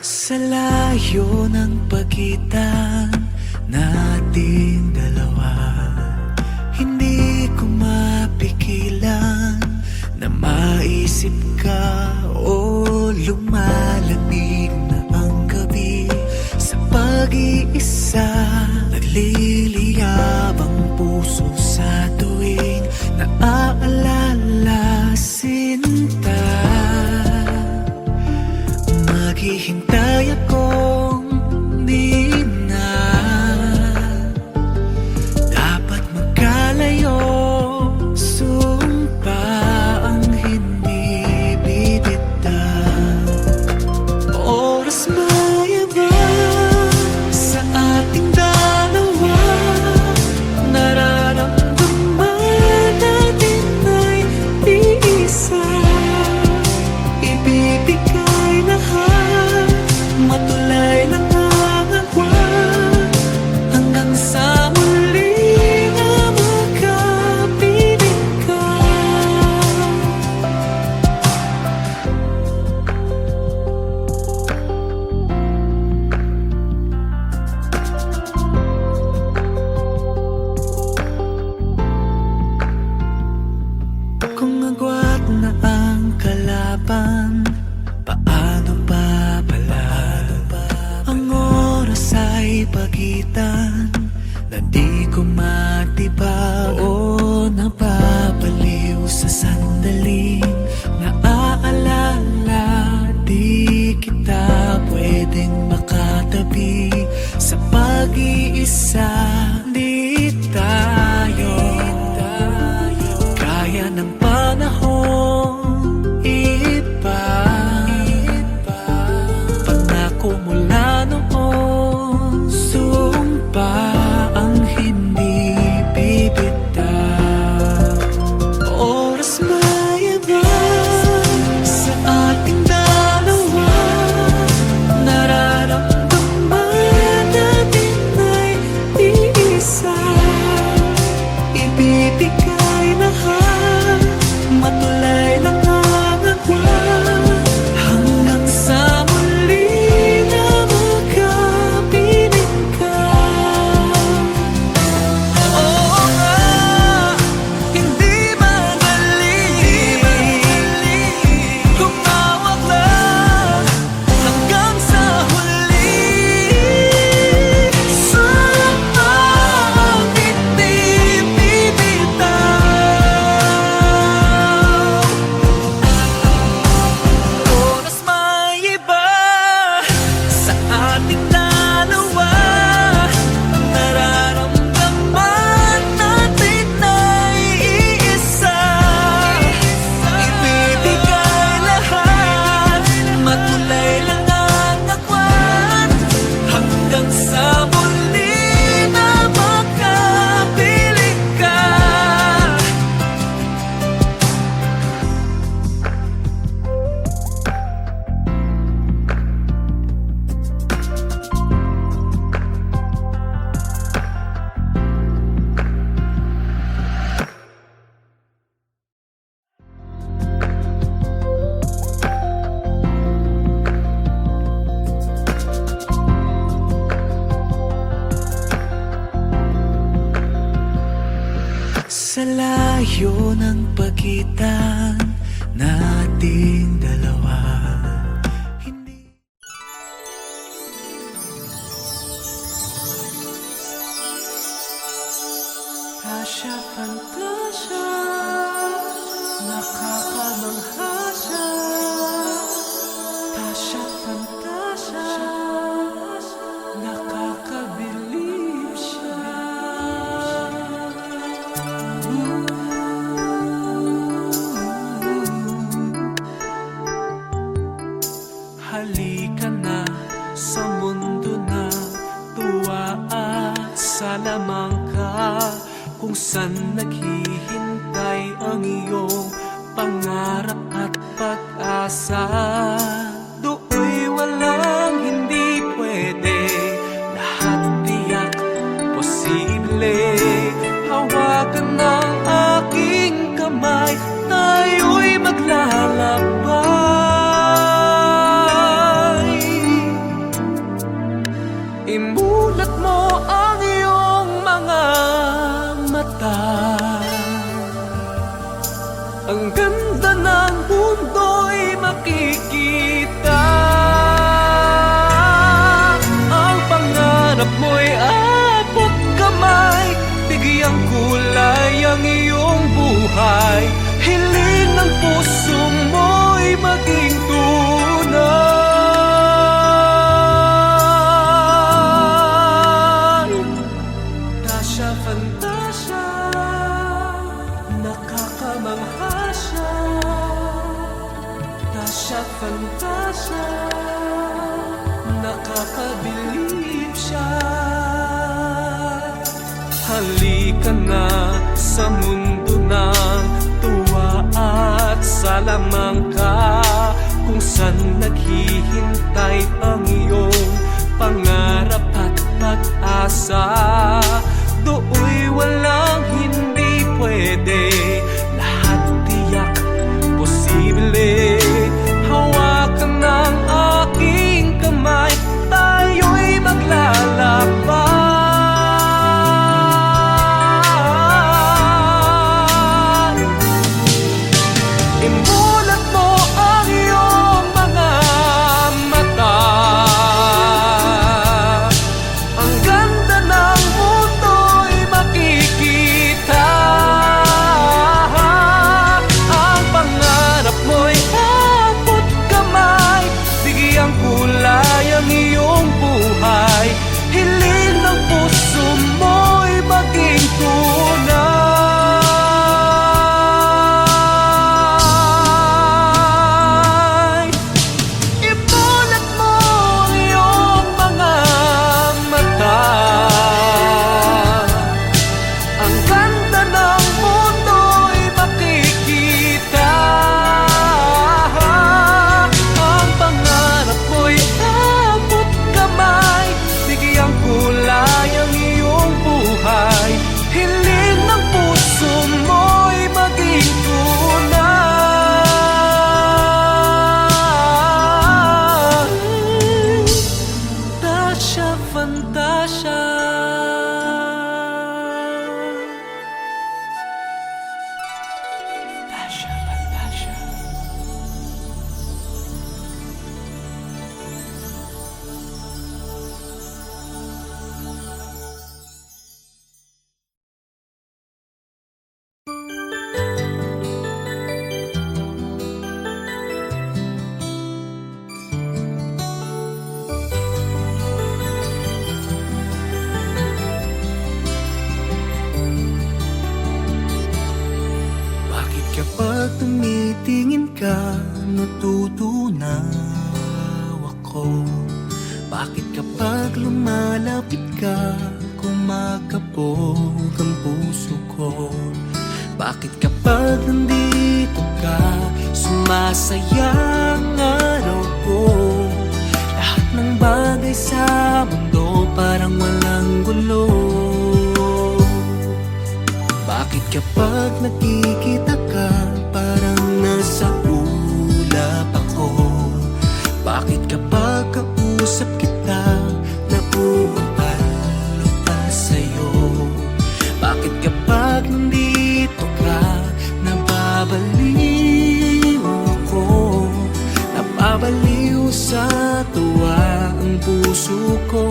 Sa layo ng pagitan nating dalawa, hindi ko mapigilan na maisip ka o lumalamig na ang gabi. Sa pag-iisa nagliliyab ang puso sa tuwing naaalala sinta. Maghihintay akong di na dapat magkalayo. Sumpa ang hindi bibitaw. Oras mayaba sa ating dalawa, nararamdaman natin ay iisa. Ibibigay lahat, matulay lang ang agwan, hanggang sa muli na magkapiling ka. Kung agwat na ang kalaban, paano pa pala? Ang oras ay pagitan na di ko matiba o napapaliw sa sandaling naaalala. Di kita pwedeng makatabi sa pag-iisa. Di tayo kaya ng panahon iba. Pangako mula noon, sumpa ang hindi bibitaw. Oras mayaba sa ating dalawa, nararamdaman natin ay iisa. Ibibigay lahat, matulay lang ang agwan, hanggang sa muli na magkapiling ka. Oo nga, hindi madali, lumawak lang hanggang sa huli. Sumpa ang hindi bibitaw. Oras maiba sa ating dalawa, nararamdaman natin ay iisa. Ibibigay lahat, matulay lang ang agwan, hanggang sa muli na magkapiling ka. Sa layo ng pagitan nating dalawa, hindi Tasya, fantasya, nakakamangha siya. Tasya, fantasya, nakakabilib siya. Halika na sa mundo na tuwa at salamangka, kung saan naghihintay ang iyong pangarap at pag-asa. Do'y walang hindi pwede, lahat tiyak posible. Hawakan ng aking kamay, tayo'y maglalakbay. fantasya, nakakabilib siya. Halika na sa mundo ng tuwa at salamangka, kung saan naghihintay ang iyong pangarap at pag-asa. Dooy walang hindi pwede, lahat tiyak posible. Hawakan ng aking kamay, tayo'y maglalaban. Imulat mo ang iyong mga mata, ang ganda ng mundo'y makikita. Ang pangarap mo'y abot kamay, bigyang kulay ang iyong buhay. Hiling ng puso mo'y maging tunay. Imulat mo ang iyong mga mata, ang ganda ng mundo'y makikita. Ang pangarap mo'y abot kamay, bigyang kulay ang iyong buhay. Hiling ng puso mo'y maging tunay. Fantasya, fantasya. Fantasya, fantasya. Bakit kapag tumitingin ka, natutunaw ako? Bakit kapag lumalapit ka, kumakabog ang puso ko? Bakit kapag nandito ka, sumasaya ang araw ko? Lahat ng bagay sa mundo parang walang gulo. Bakit kapag nakikita ka, parang nasa ulap ako? Bakit kapag kausap kita, nauutal ka sa'yo? Bakit kapag nandito ka, nababaliw ako? Nababaliw sa tuwa ang puso ko.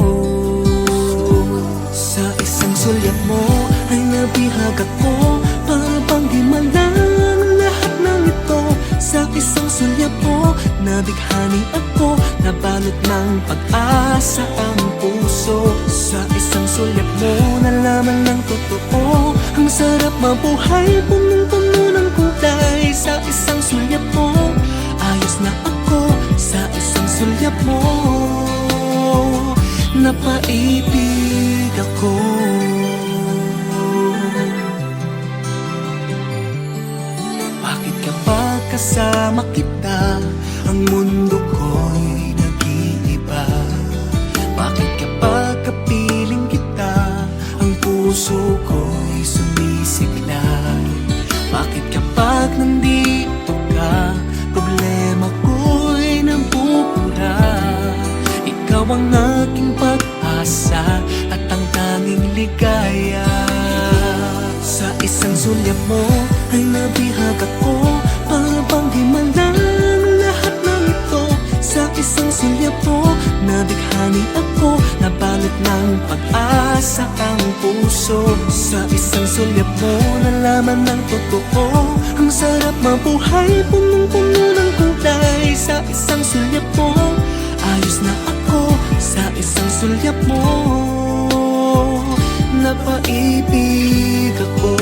Sa isang sulyap mo ay nabihag ako, para bang di malang lahat ng ito. Sa isang sulyap mo, nabighani ako, nabalot ng pag-asa ang puso. Sa isang sulyap mo, nalaman ng totoo, ang sarap mabuhay, punong-puno ng kulay. Sa isang sulyap mo, ayos na ako. Sa isang sulyap mo, napaibig ako. Bakit kapag kasama kita, ang mundo ko'y nag-iiba? Bakit kapag kapiling kita, ang puso ko'y sumisigla? Bakit kapag nandito ka, problema ko'y nabubura? Ikaw ang aking pag-asa at ang tanging ligaya. Sa isang sulyap mo ay nabihag ako, para bang di malang lahat ng ito. Sa isang sulyap mo, nabighani ako, nabalot ng pag-asa ang puso. Sa isang sulyap mo, nalaman ng totoo, ang sarap mabuhay, punong-puno ng kulay. Sa isang sulyap mo, ayos na ako. Sa isang sulyap mo, napaibig ako.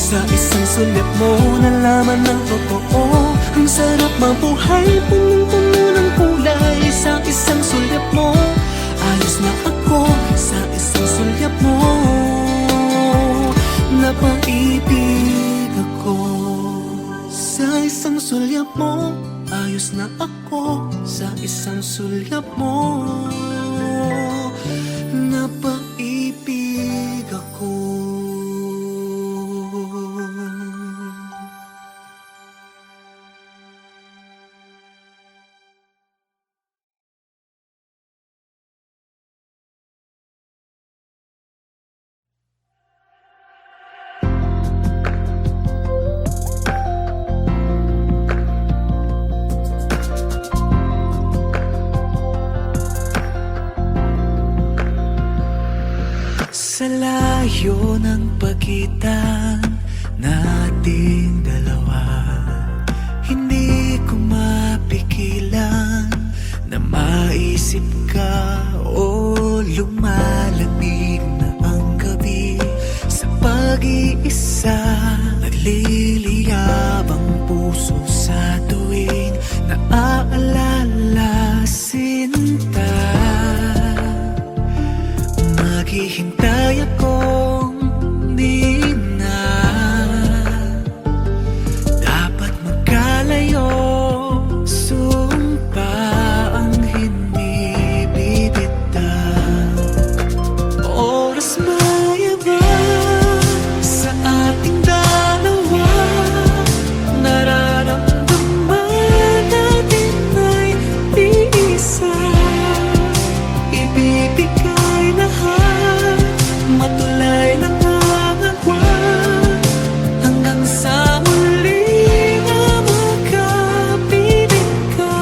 Sa isang sulyap mo, nalaman ng totoo. Ang sarap mabuhay, punong-puno ng kulay. Sa isang sulyap mo, ayos na ako. Sa isang sulyap mo, napaibig ako. Sa isang sulyap mo, ayos na ako. Sa isang sulyap mo, napaibig ako. Sa layo ng pagitan nating dalawa, hindi ko mapigilan na maisip ka. O lumalamig na ang gabi sa pag-iisa, nagliliyab ang puso sa tuwing naaalala sinta. Maghihintay akong di na dapat magkalayo. Sumpa ang hindi bibitaw. Oras mayaba sa ating dalawa, nararamdaman natin ay iisa. Ibibigay lahat, matulay lang ang agwan, hanggang sa muli na magkapiling ka.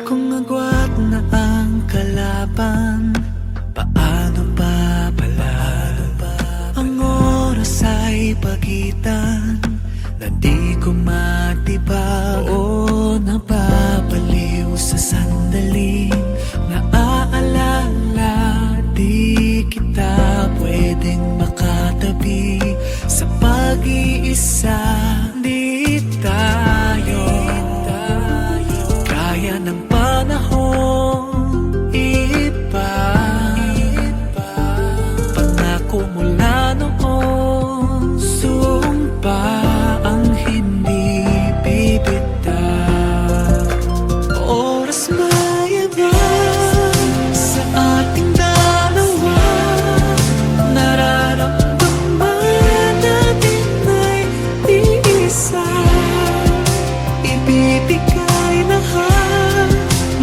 Kung agwat na ang kalaban, paano pa pala? Ang oras ay pagitan na di ko matibag. O napapaliw sa sandaling naaalala, di kita pwedeng makatabi. Sa pag-iisa, di tayo kaya ng panahon. Iba pangako mula noon, sumpa ang hindi bibitaw. Oras mayaba sa ating dalawa, nararamdaman natin ay iisa. Ibibigay lahat,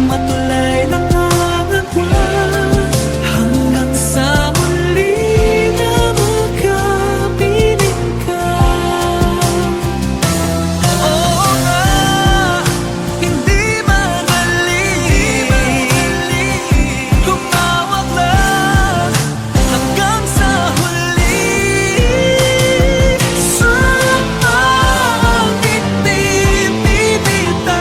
matulay lang ang agwan, hanggang sa muli na magkapiling ka. Oo nga, hindi madali humawak lang hanggang sa huli. Sumpa ang hindi bibitaw.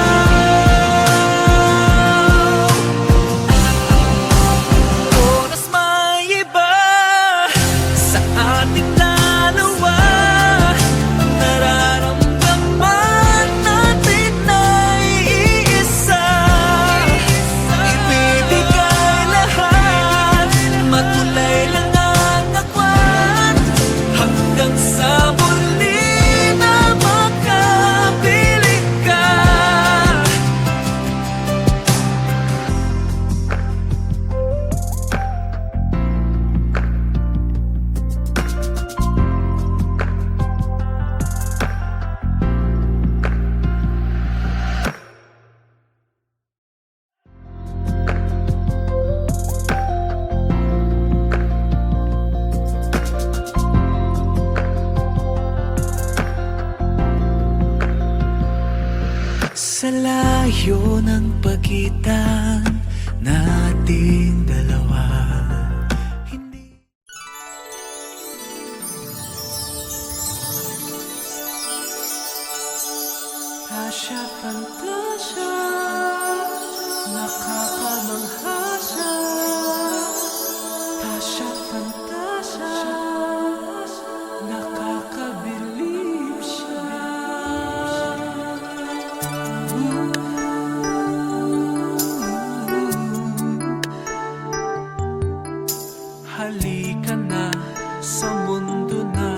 Oras maiba sa ating dalawa, nararamdaman natin ay iisa. Ibibigay lahat, matulay lang ang agwan, hanggang sa muli na magkapiling ka. Sa layo ng pagitan nating dalawa, hindi fantasya, nakakamangha siya. Tasya, fantasya, nakakabilib siya. Halika na sa mundo na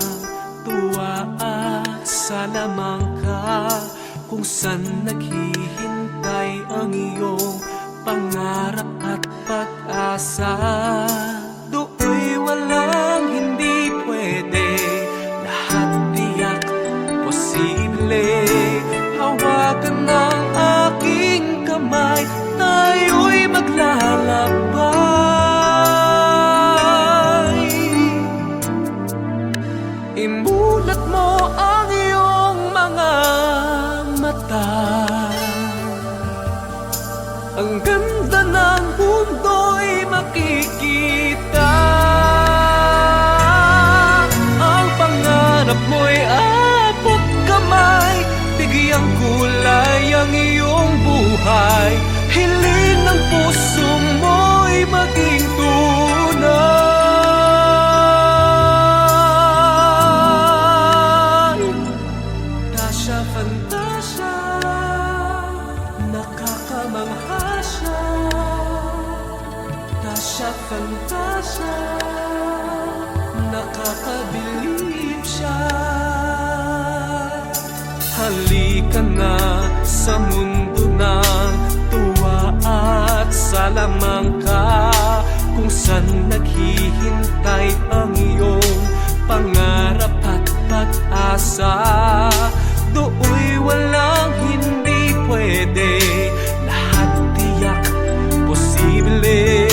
tuwa at salamangka, kung saan naghihintay ang iyong pangarap at pag-asa. Do'y walang hindi pwede, lahat tiyak posible. Hawakan ng aking kamay, tayo'y maglalakbay. Imulat mo ang iyong mga mata, ang ganda ng mundo'y makikita. Ang pangarap mo'y abot kamay, bigyang kulay ang iyong buhay. Hiling ng puso mo'y maging tunay. Tasya, fantasya, nakakamangha siya. Tasya, fantasya, nakakabilib siya. Halika na sa mundo ng tuwa at salamangka, kung saan naghihintay ang iyong pangarap at pag-asa. Do'y walang hindi pwede, lahat tiyak posible.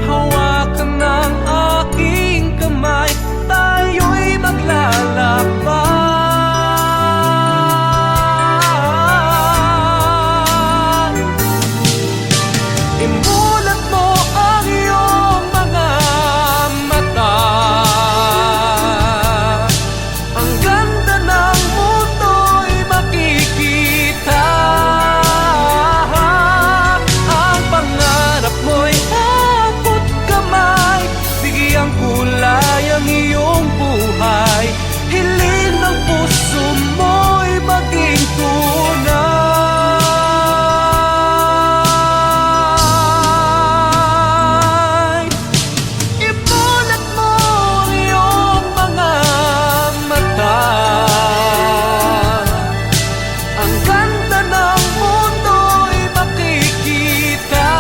Hawakan ng aking kamay, tayo'y maglalakbay. Imulat mo ang iyong mga mata, ang ganda ng mundo'y makikita. Ang pangarap mo'y abot kamay, bigyang kulay ang iyong buhay. Hiling ng puso mo'y maging tunay. Imulat mo ang iyong mga mata, ang ganda ng mundo'y makikita.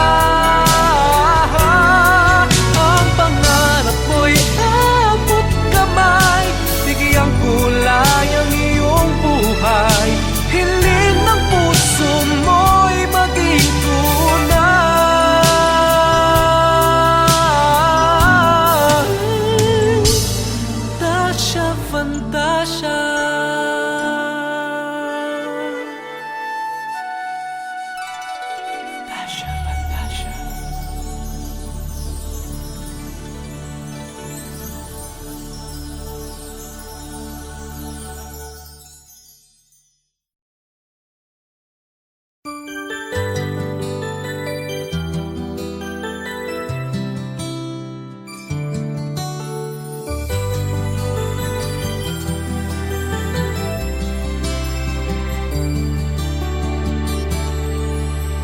Ang pangarap mo'y abot kamay, bigyang kulay ang iyong buhay. Hiling ng puso mo'y maging tunay. Tasya, fantasya, Tasya, fantasya.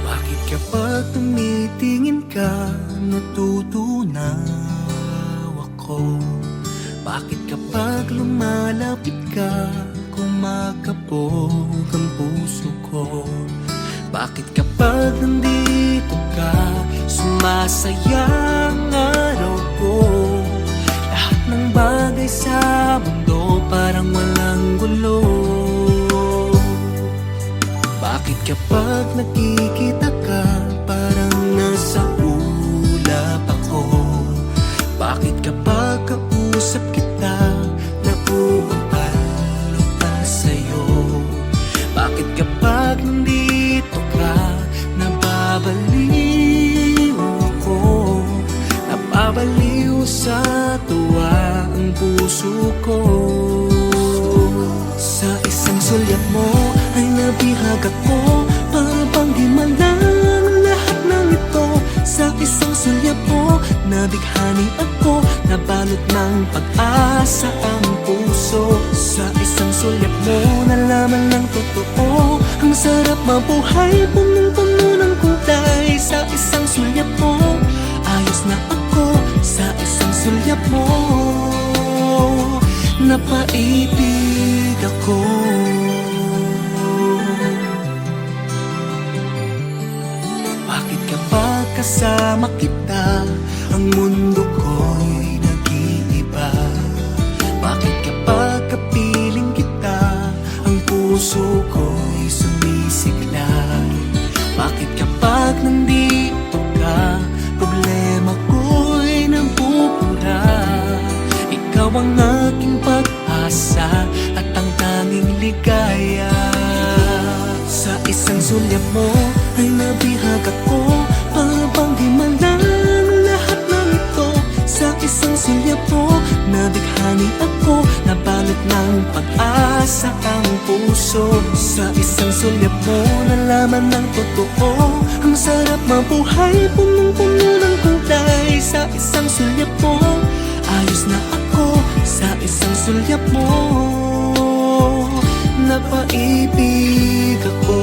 Bakit kapag tumitingin ka, natutunaw ako? Bakit kapag lumalapit ka, kumakabog ang puso ko? Bakit kapag nandito ka, sumasaya ang araw ko? Lahat ng bagay sa mundo parang walang gulo. Bakit kapag nakikita ka, parang nasa ulap ako? Bakit kapag kausap kita, nauumpal-umpal sa'yo? Bakit kapag nandito ka, nababaliw ako? Nababaliw sa tuwa ang puso ko. Sa isang sulyap mo ay nabihag ako, nabighani ako, nabalot ng pag-asa ang puso. Sa isang sulyap mo, nalaman ng totoo. Ang sarap mabuhay, punong-puno ng kulay. Sa isang sulyap mo, ayos na ako. Sa isang sulyap mo, napaibig ako. Bakit kapag kasama kita, ang mundo ko'y nag-iiba? Bakit kapag kapiling kita, ang puso ko'y sumisiklay? Bakit kapag nandito ka, problema ko'y nabubura? Ikaw ang aking pag-asa at ang tanging ligaya. Sa isang sulyap mo ay nabihag ako, para bang di malang lahat ng ito. Sa isang sulyap mo, nabighani ako, nabalot ng pag-asa ang puso. Sa isang sulyap mo, nalaman ng totoo. Ang sarap mabuhay, punong-puno ng kulay. Sa isang sulyap mo, ayos na ako. Sa isang sulyap mo, napaibig ako.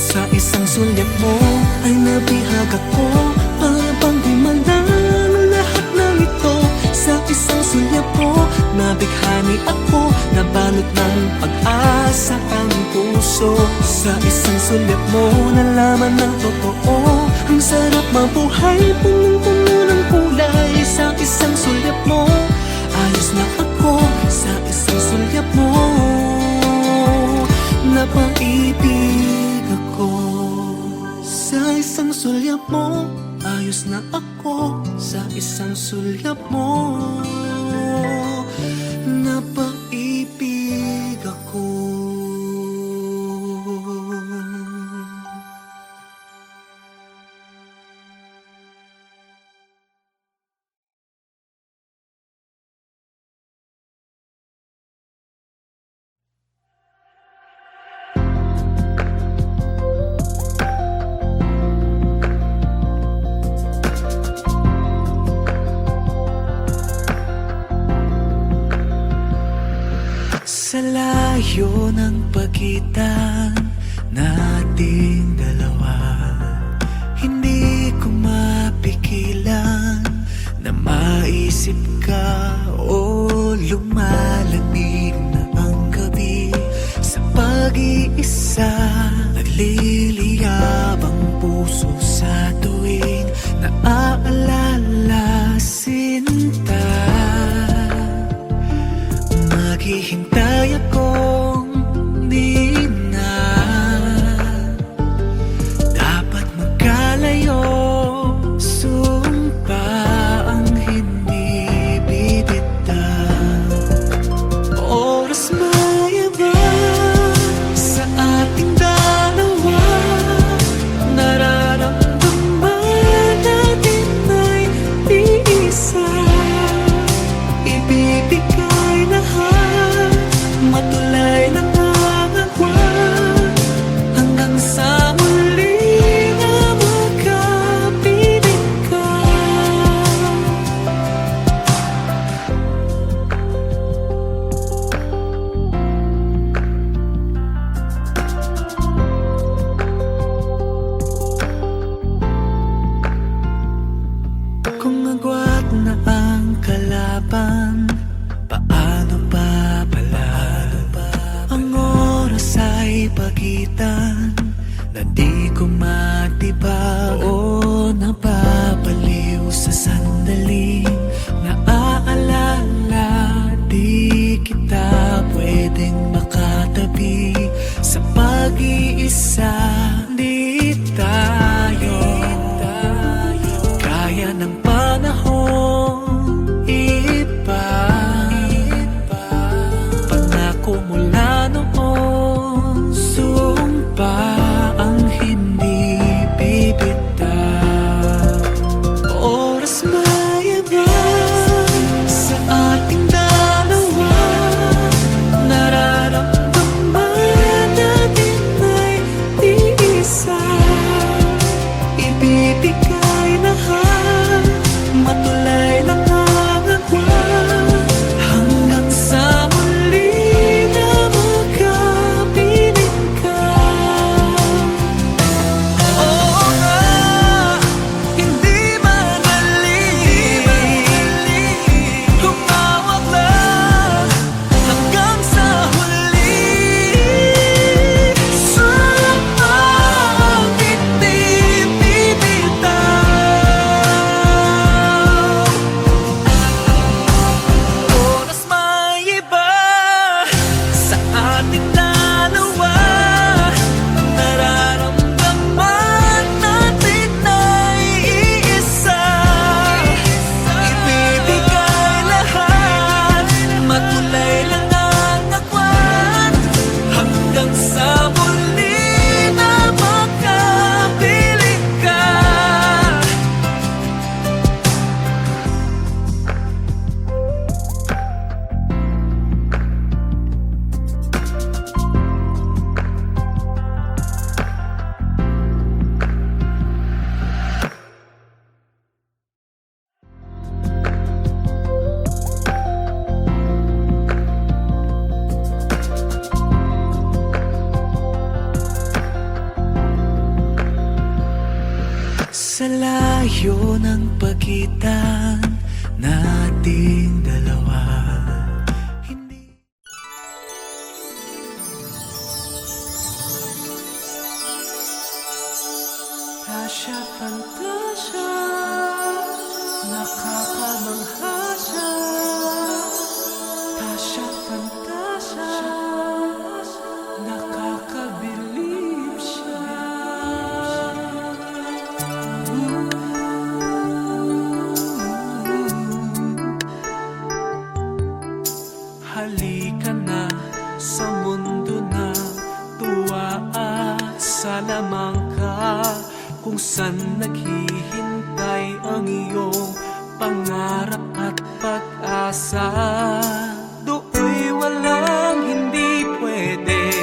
Sa isang sulyap mo ay nabihag ako, para bang di malang lahat ng ito. Sa isang sulyap mo, nabighani ako, nabalot ng pag-asa ang puso. Sa isang sulyap mo, nalaman ng totoo. Ang sarap mabuhay, punong-puno ng kulay. Sa isang sulyap mo, ayos na ako. Sa isang sulyap mo, napaibig ako. Sa isang sulyap mo, ayos na ako. Sa isang sulyap mo, napaibig ako. Sa layo ng pagitan nating dalawa, hindi ko mapigilan na maisip ka. O lumalamig na ang gabi sa pag-iisa, nagliliyab ang puso sa tuwing naaalala sinta. Maghihintay akong di na dapat magkalayo. Sumpa ang hindi bibitaw. Oras mayabang sa ating dalawa, nararamdaman natin ay di isa. Ibibigay lahat, matulay ng agwa, hanggang sa muli na magkapiling ka. Kung agwat na ang kalaban, paano pa pala? Ang oras ay pagitan na di ko matibag. O napapaliw sa sandaling naaalala, di kita pwedeng makatabi. Sa pag-iisa, di tayo kaya ng panahon. Iba pangako mula noon, sumpa ang hindi Sa layo ng pagitan nating dalawa, hindi Tasya, fantasya, nakakamangha siya. Tasya, fantasya, nakakabilib siya. Halika na sa mundo na tuwa at salamangka, kung saan naghihintay ang iyong pangarap at pag-asa. Do'y walang hindi pwede,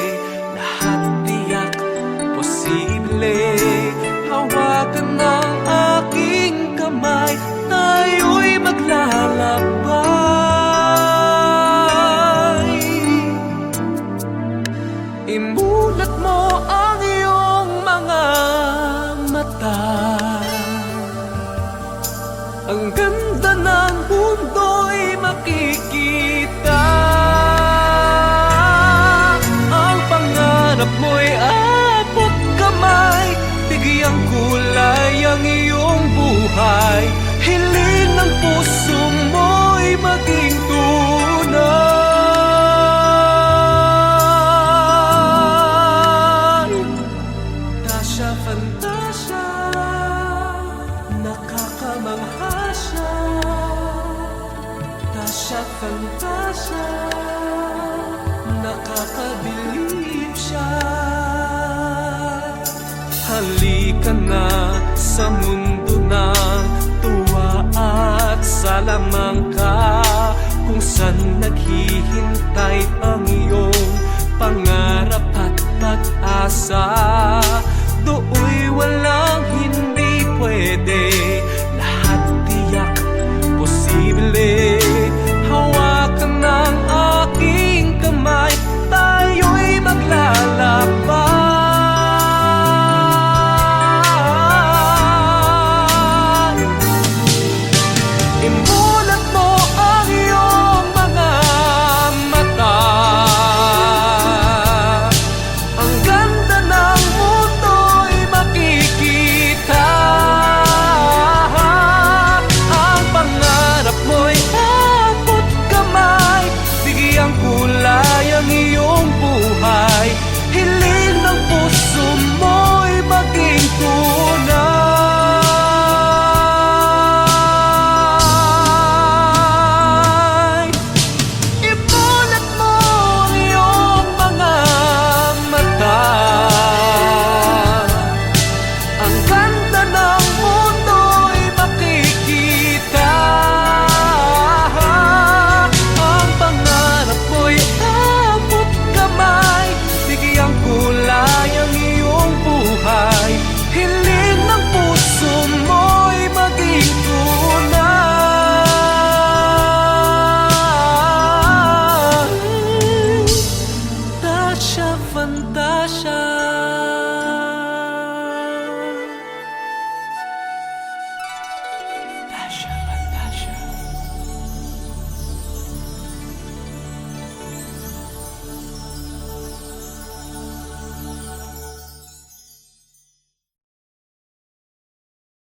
lahat tiyak posible. Hawakan ng aking kamay, tayo'y maglalakbay. Imulat mo ang iyong mga mata, ang ganda ng mundo'y makikita. Ang pangarap mo'y abot kamay, bigyang kulay ang iyong buhay. Hiling ng puso mo'y maging tunay. Tasya, fantasya, nakakamangha siya. Tasya, fantasya, nakakabilib siya. Halika na sa mundo ng tuwa at salamangka, kung saan naghihintay ang iyong pangarap at pag-asa.